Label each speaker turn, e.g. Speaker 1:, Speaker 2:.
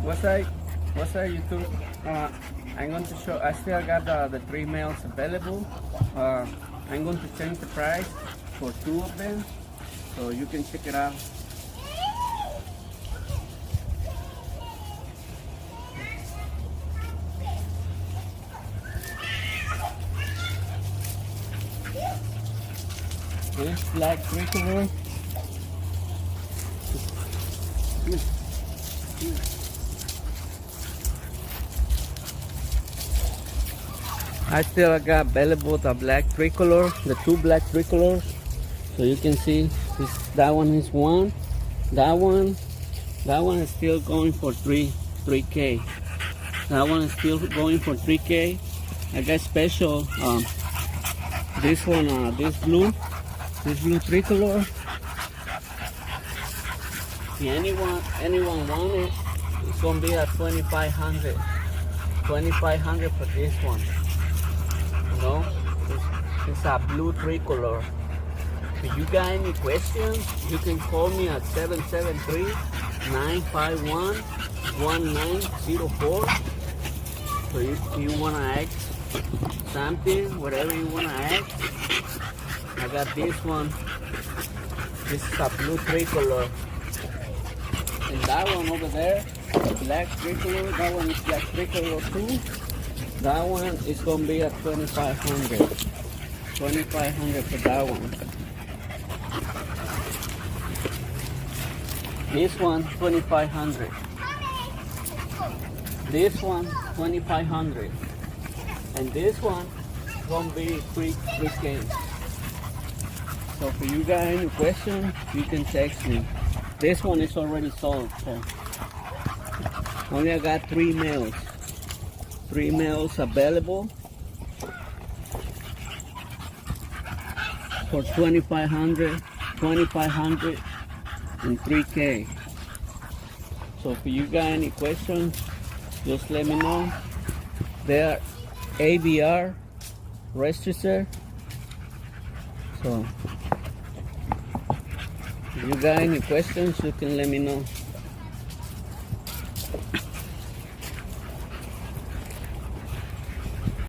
Speaker 1: What's up, YouTube? I'm going to show. I still got the three males available. I'm going to change the price for two of them, so you can check it out. This black tricolor. I still got available the black tricolor, the two black tricolors. So you can see that one is one. That one is still going for 3K. That one is still going for 3K. I got special this one, this blue tricolor. If anyone want it, it's gonna be at 2,500. 2,500 for this one. You know, it's a blue tricolor. If you got any questions, you can call me at 773-951-1904. So if you wanna ask something, whatever you wanna ask, I got this one. This is a blue tricolor. And that one over there, the black tricolor, that one is black tricolor too. That one is gonna be at 2,500. 2,500 for that one. This one, 2,500. This one, 2,500. And this one gonna be 3K. So if you got any questions, you can text me. This one is already sold, so only I got three males. Three males available for 2,500, 2,500, and 3K. So if you got any questions, just let me know. They are ABR registered. So if you got any questions, you can let me know.